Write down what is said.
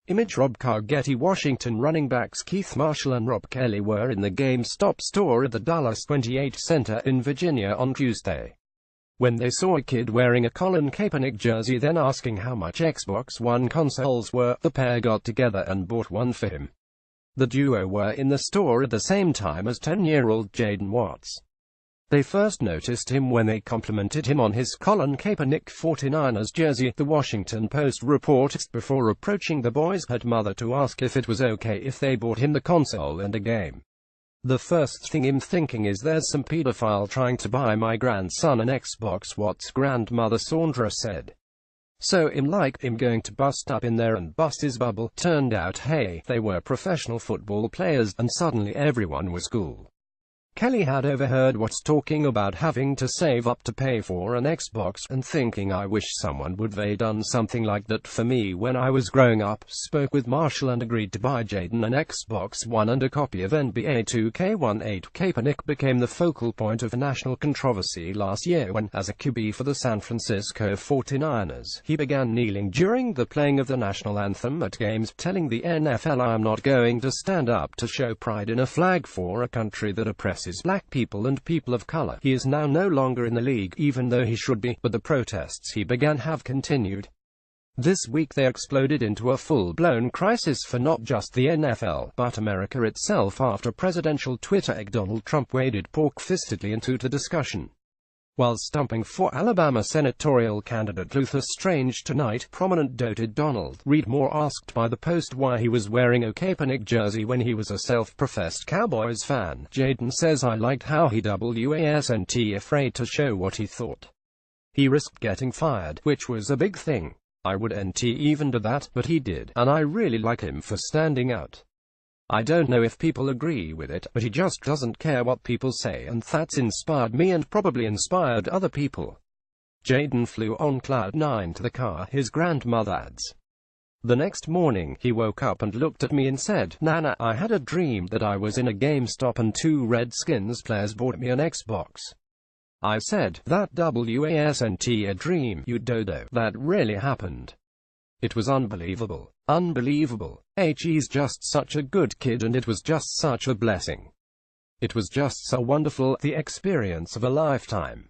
Image Rob Carr. Getty. Washington running backs Keith Marshall and Rob Kelly were in the GameStop store at the Dallas 28 Center in Virginia on Tuesday, when they saw a kid wearing a Colin Kaepernick jersey, then asking how much Xbox One consoles were. The pair got together and bought one for him. The duo were in the store at the same time as 10-year-old Jaden Watts. They first noticed him when they complimented him on his Colin Kaepernick 49ers jersey, the Washington Post reports, before approaching the boy's mother to ask if it was okay if they bought him the console and a game. "The first thing I'm thinking is there's some pedophile trying to buy my grandson an Xbox," Watts' grandmother Sandra said. "So I'm like, I'm going to bust up in there and bust his bubble." Turned out, hey, they were professional football players, and suddenly everyone was cool. Kelly had overheard Watts talking about having to save up to pay for an Xbox, and thinking, "I wish someone would have done something like that for me when I was growing up." Spoke with Marshall and agreed to buy Jaden an Xbox One and a copy of NBA 2K18. Kaepernick became the focal point of national controversy last year when, as a QB for the San Francisco 49ers, he began kneeling during the playing of the national anthem at games, telling the NFL, "I am not going to stand up to show pride in a flag for a country that oppresses black people and people of color." He is now no longer in the league, even though he should be, but the protests he began have continued. This week they exploded into a full-blown crisis for not just the NFL, but America itself, after presidential Twitter egg Donald Trump waded pork-fistedly into the discussion. While stumping for Alabama senatorial candidate Luther Strange tonight, prominent doted Donald. Read more. Asked by the Post why he was wearing a Kaepernick jersey when he was a self-professed Cowboys fan, Jaden says, "I liked how he wasn't afraid to show what he thought. He risked getting fired, which was a big thing. I wouldn't even do that, but he did, and I really like him for standing out. I don't know if people agree with it, but he just doesn't care what people say, and that's inspired me and probably inspired other people." Jaden flew on cloud nine to the car, his grandmother adds. "The next morning, he woke up and looked at me and said, 'Nana, I had a dream that I was in a GameStop and two Redskins players bought me an Xbox.' I said, 'That wasn't a dream, you dodo. That really happened. It was unbelievable. Unbelievable. He's just such a good kid, and it was just such a blessing. It was just so wonderful, the experience of a lifetime.'"